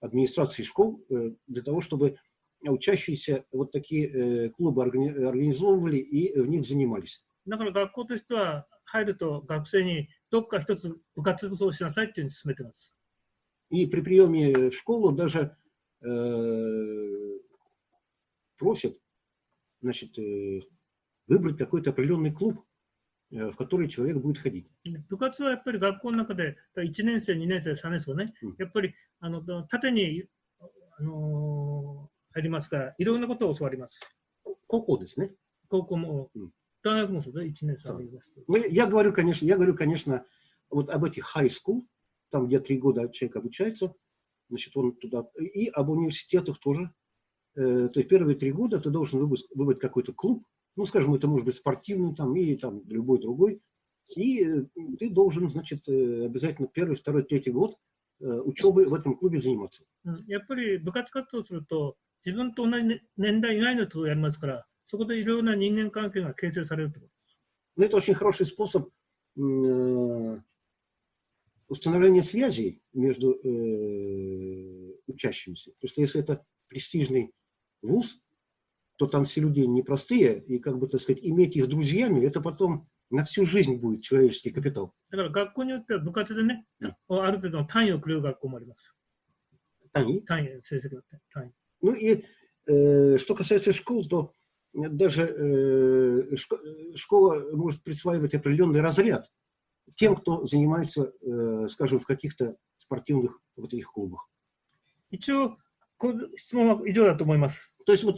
администрацией школ для того, чтобы учащиеся вот такие клубы организовывали и в них занимались. だから学校としては入ると学生にどっか一つ部活動をしなさいっていうふうに進めてます。И при приеме в школу даже просят, значит, выбрать какой-то определенный клуб, в который человек будет ходить. 部活はやっぱり学校の中で1年生、2年生、3年生はね、やっぱり縦に入りますから、いろんなことを教わります。高校ですね。高校も、大学もそうだ、1年生。Я говорю, конечно, вот об этих high school, там, где 3 года человек обучается, значит, он туда, и об университетах тоже. То есть первые 3 года ты должен выбрать какой-то клуб, ну, скажем, это может быть спортивный там, или там любой другой, и ты должен, значит, обязательно 1, 2, 3 год учебы в этом клубе заниматься. やっぱり部活活動すると、自分と同じ年代以外の人をやりますから、そこでいろいろな人間関係が形成されると。Но это очень хороший способ установления связей между учащимися. Потому что если это престижный вуз, то там все люди непростые, и, как бы, так сказать, иметь их друзьями, это потом на всю жизнь будет человеческий капитал. だから学校によっては部活でね、ある程度の単位をくれる学校もあります。単位、成績だって、単位。Ну и что касается школ, то даже школа может присваивать определенный разряд тем, кто занимается, скажем, в каких-то спортивных вот этих клубах. 一応、質問は以上だと思います。То есть вот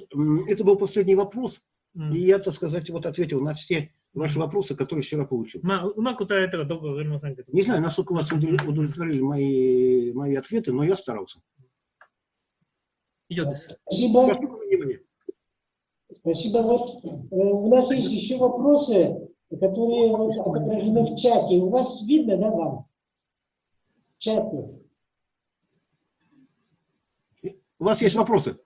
это был последний вопрос, и я, так сказать, вот ответил на все ваши вопросы, которые вчера получил. Не знаю, насколько вас удовлетворили мои ответы, но я старался. Спасибо. Спасибо за внимание. Спасибо. Вот у нас есть еще вопросы, которые вот отображены в чате. У вас видно, да, вам? В чате. У вас есть вопросы?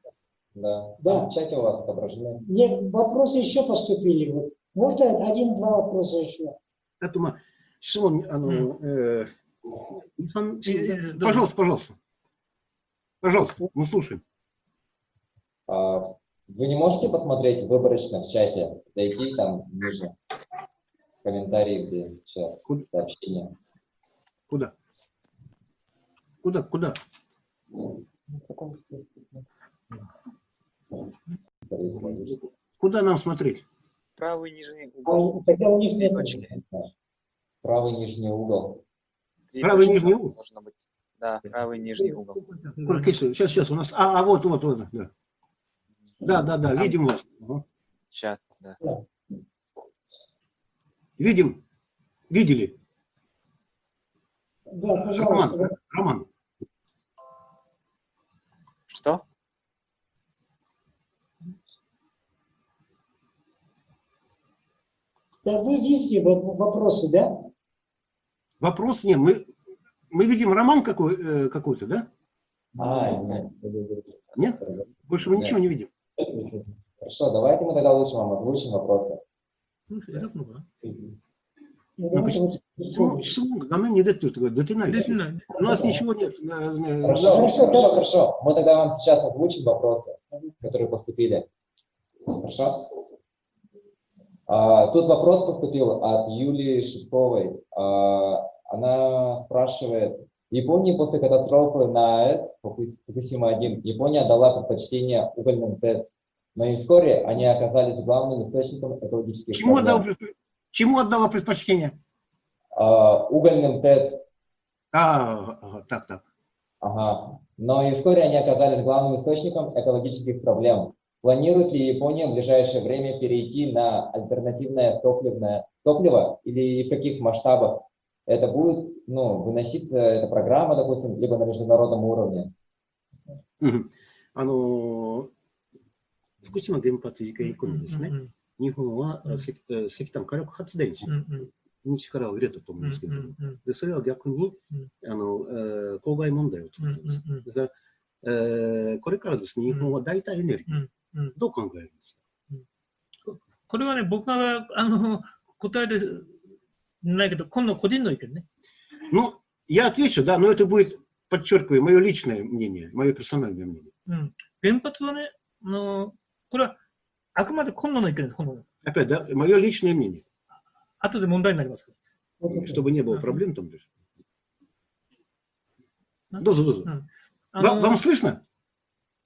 Да. Да. В чате у вас отображены. Нет, вопросы еще поступили. Вот. Можно 1-2 вопроса еще? Пожалуйста, мы слушаем. Вы не можете посмотреть выборочно в чате, зайти там ниже, комментарии, где сейчас сообщения. Куда? Куда нам смотреть? Правый нижний угол. Тогда у них нет точки. Правый нижний угол. Правый нижний угол? Должно быть. Да, правый нижний угол. Сейчас у нас. Вот, да. Да, видим вас. Сейчас, да. Видели. Да, пожалуйста. Роман. Что? Да, вы видите вопросы, да? Вопрос нет. Мы видим роман какой-то, да? Нет? Больше мы ничего не видим. Хорошо, давайте мы тогда лучше вам озвучим вопросы. Нам не дают, у нас ничего нет. Хорошо. Мы тогда вам сейчас озвучим вопросы, которые поступили. Хорошо? Тут вопрос поступил от Юлии Шипковой. Она спрашивает: в Японии после катастрофы на АЭС Фукусима-1 Япония отдала предпочтение угольным ТЭЦ, но и вскоре они оказались главным источником экологических проблем. Чему отдала предпочтение? Угольным ТЭЦ. Так. Ага. Но и вскоре они оказались главным источником экологических проблем. Планирует ли Япония в ближайшее время перейти на альтернативное топливо или в каких масштабах это будет выноситься, эта программа, допустим, либо на международном уровне? 福島原発事件以降にですね、日本は石炭火力発電に力を入れたと思うんですけど、でそれは逆に公害問題を作っています。だからこれからですね、日本は代替エネルギーどう考えるんですか？これはね、僕が答えてないけど、今度個人の意見ね。Ну, я отвечу, да, но это будет, подчеркиваю, мое личное мнение, мое персональное мнение. 原発はね、これはあくまで今度の意見です、今度の。Опять, да, мое личное мнение. 後で問題になります。чтобы не было проблем там. А? Дозу. あ Вам の слышно?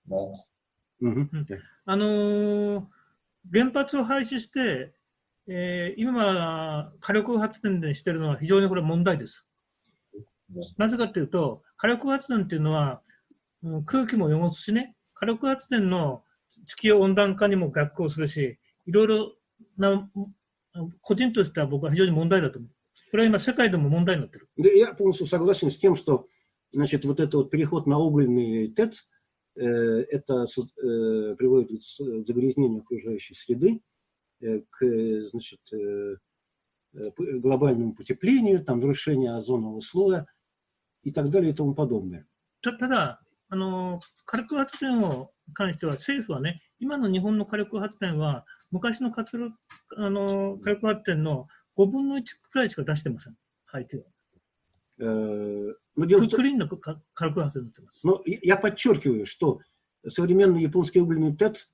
Да. Мгм. 原発を廃止して、今、火力発電でしているのは非常にこれ問題です。なぜかというと、火力発電というのは、空気も汚すしね、火力発電の地球温暖化にも逆行するし、いろいろな、個人としては僕は非常に問題だと思う。これは今、世界でも問題になっている。Да, я полностью согласен с тем, что значит, вот этот вот переход на угольный ТЭЦ это приводит к загрязнению окружающей среды, к значит, глобальному потеплению, там, нарушению озонового слоя и так далее и тому подобное. ただ、火力発電を関しては政府はね、今の日本の火力発電は昔の火力発電の5分の1くらいしか出してません。排気は。Но дело в том, クリーンな火力発電になってます。 но я подчеркиваю, что современные японские угольные ТЭЦ,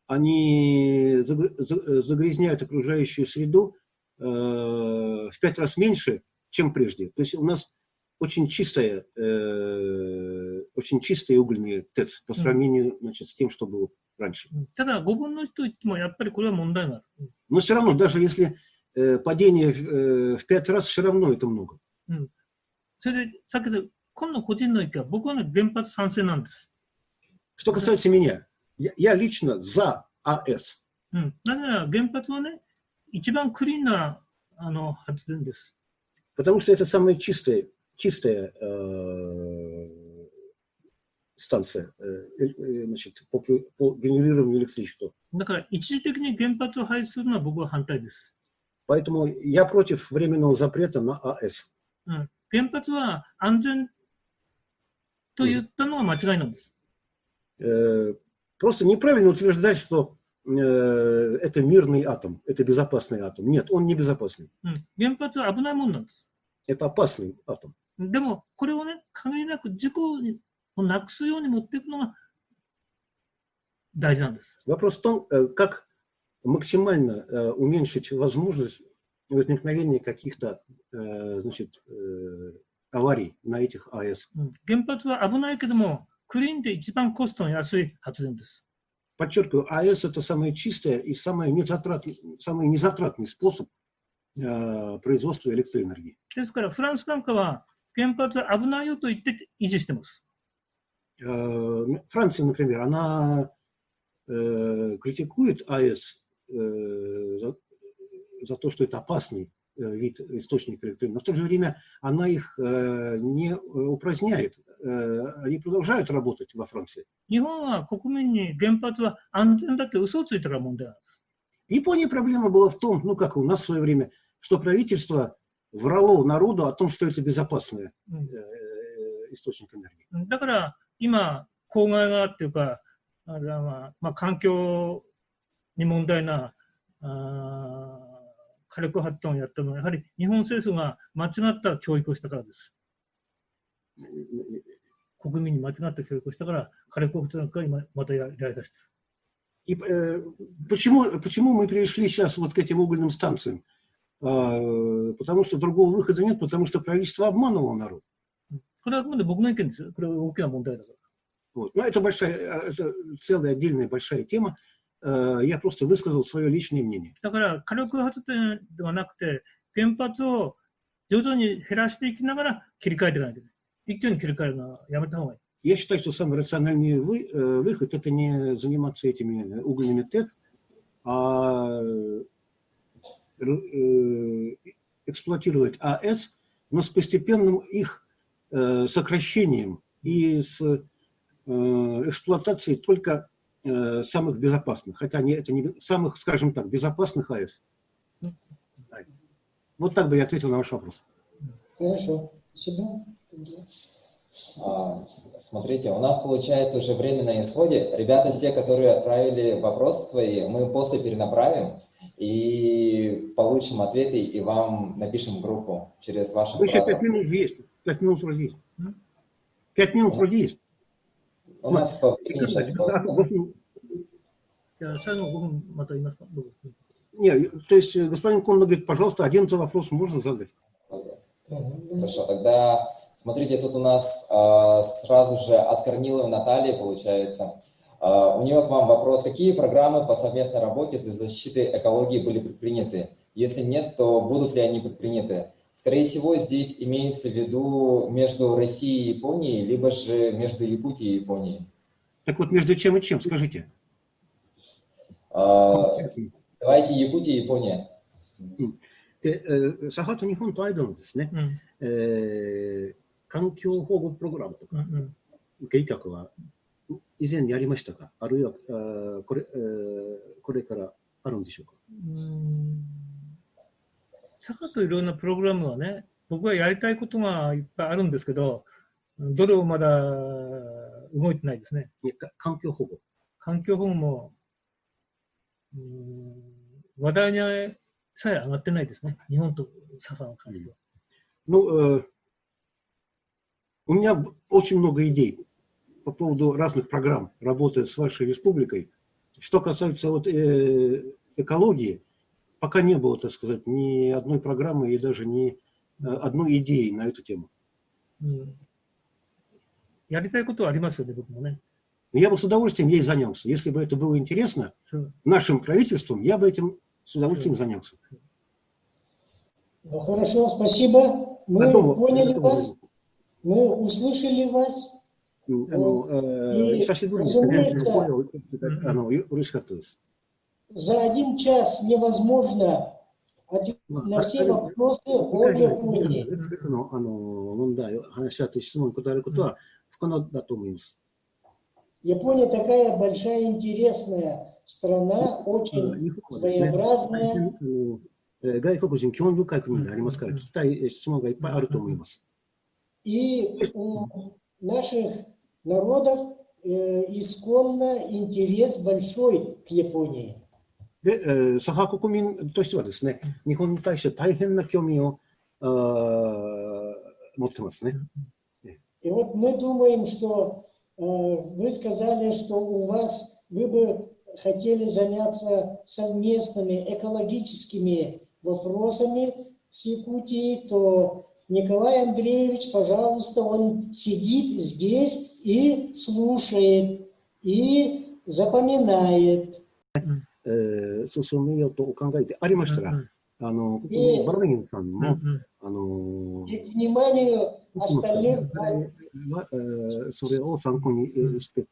они загрязняют окружающую среду в 5 раз меньше, чем прежде. То есть у нас очень чистые угольные ТЭЦ по сравнению, значит, с тем, что было раньше. ただ、5分の1といってもやっぱりこれは問題がある。 Но все равно, даже если падение в 5 раз, все равно это много. それで、さっきの今の個人の意見は、僕はね、原発賛成なんです。 Что касается меня, я лично за АЭС. なぜなら原発はね、一番クリーンな発電です。 Потому что это самая чистая станция значит, по генерированию электричества. だから一時的に原発を廃止するのは僕は反対です。 Поэтому я против временного запрета на АЭС. 原発は安全と言ったのは間違いなんです。 Просто неправильно утверждать, что это мирный атом, это безопасный атом. Нет, он не безопасный. 原発は危ないもんなんです。 Это опасный атом. でも、これをね、限りなく事故をなくすように持っていくのが大事なんです。 Вопрос в том, как максимально уменьшить возможность возникновения каких-то значит, аварий на этих АЭС. 原発は危ないけども、クリーンで一番コストの安い発電です。 Подчеркиваю, АЭС это самое чистое и самый незатратный способ производства электроэнергии. ですから、フランスなんかは原発は危ないよと言って維持してます。 Франция, например, она критикует АЭС за то, что это опасный вид источника электроэнергии, но в то же время она их не упраздняет. Они продолжают работать во Франции. 日本は国民に原発は安全だって嘘をついたから問題なんです。 В Японии проблема была в том, ну как у нас в свое время, что правительство врало народу о том, что это безопасный источник энергии. だから今、公害がっていうか、環境に問題な火力発電をやったのは、やはり日本政府が間違った教育をしたからです。国民に間違った教育をしたから、火力発電が今またやり出している。 И почему мы перешли сейчас вот к этим угольным станциям? Потому что другого выхода нет, потому что правительство обманывало народ. これはあくまで僕の意見ですよ。これは大きな問題だから。 Вот. Но это целая отдельная большая тема. Я просто высказал свое личное мнение. だから火力発電ではなくて、原発を徐々に減らしていきながら切り替えていかないといけない。一挙に切り替えるのはやめた方がいい。 Я считаю, что самый рациональный выход – это не заниматься этими угольными ТЭЦ, а эксплуатировать АЭС, но с постепенным их сокращением и с эксплуатацией только самых безопасных, хотя это не самых, скажем так, безопасных АЭС. Вот так бы я ответил на ваш вопрос. Хорошо. Спасибо. Смотрите, у нас получается уже время на исходе. Ребята, те, которые отправили вопросы свои, мы после перенаправим и получим ответы, и вам напишем в группу через ваш оператор. Еще 5 минут есть. 5 минут вроде есть. 5 минут вроде есть. У нас по времени сейчас просто... じゃあ最後5分また言いますか。Нет, то есть господин Конно говорит, пожалуйста, один вопрос можно задать. Хорошо, тогда смотрите, тут у нас сразу же от Корниловой Натальи получается. У нее к вам вопрос. Какие программы по совместной работе для защиты экологии были предприняты? Если нет, то будут ли они предприняты? Скорее всего, здесь имеется в виду между Россией и Японией, либо же между Якутией и Японией. Так вот, между чем и чем, скажите? Давайте Якутия и Япония. で、佐賀と日本と間のですね、環境保護プログラムとか、計画は以前にありましたか、あるいはこれからあるんでしょうか。佐賀といろんなプログラムはね、僕はやりたいことがいっぱいあるんですけど、どれもまだ動いてないですね。環境保護。環境保護も、話題にさえ上がってないですね。日本と佐賀に関しては。Ну, у меня очень много идей по поводу разных программ работы с вашей республикой. Что касается вот, экологии, пока не было, так сказать, ни одной программы и даже ни одной идеи на эту тему. やりたいことはありますよね、僕もね。Я бы с удовольствием ей занялся. Если бы это было интересно нашим правительством, я бы этим с удовольствием занялся. Ну, хорошо, спасибо. Мы поняли вас, мы услышали вас. За один час невозможно на все вопросы о Японии. Япония такая большая, интересная страна, очень своеобразная. 外国人興味深い国になりますから、聞きたい質問がいっぱいあると思います。И у наших народов исконно интерес большой к Японии. で、佐賀国民としてはですね、日本に対して大変な興味を持ってますね。И вот мы думаем, что вы сказали, что у вас вы бы хотели заняться совместными экологическими вопросами с Якутией, то Николай Андреевич, пожалуйста, он сидит здесь и слушает, и запоминает. 進めようとお考えでありましたら、ここのバラメギンさんも、И к вниманию остальных, それを参考にして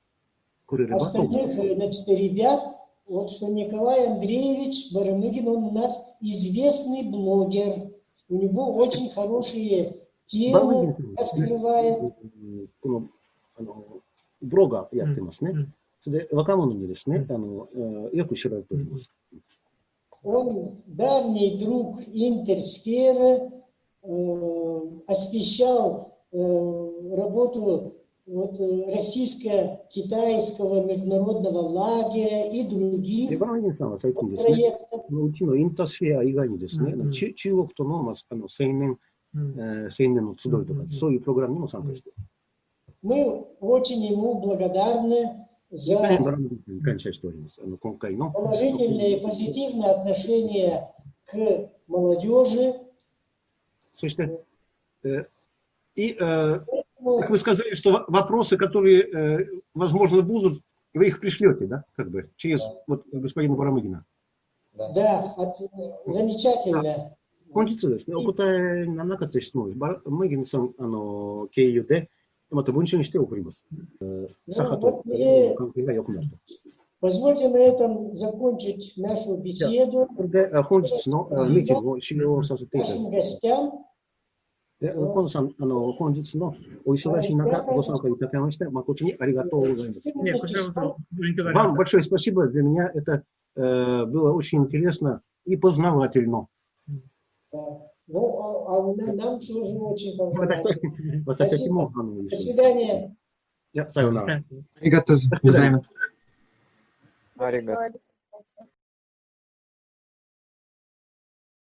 くれればと思います。 остальных, значит, ребят, вот что Николай Андреевич Барамыгин, он у нас известный блогер. У него очень хорошие темы раскрывает. このブロガーやってますね。それで若者にですね、よく知られております。Он давний друг Интерсферы, освещал работу вот, российско-китайского международного лагеря и других バラメギンさんは最近ですね、 проектов. うちのインタースフェア以外にですね、中国との、青年の集いとか、そういうプログラムにも参加して。 Мы очень ему благодарны за 大変バラメギンさんに感謝しております。今回の положительное и позитивное отношение к молодежи. そして、как вы сказали, что вопросы, которые, возможно, будут, вы их пришлете, да, как бы, через вот господина Барамыгина. Да, замечательно. 本日ですね、お答えがなかった質問、バラムギンさん経由で、また文書にして送ります。佐賀と関係が良くなると。 Позвольте на этом закончить нашу беседу. それで本日のミーティングを終了させていただきます。 Гостям. 河野さん、本日のお忙しい中、ご参加いただきまして、誠にありがとうございます。Вам большое спасибо. Для меня это было очень интересно и познавательно. Ну, нам тоже очень понравилось. До свидания. さようなら。ありがとうございます。Аригато.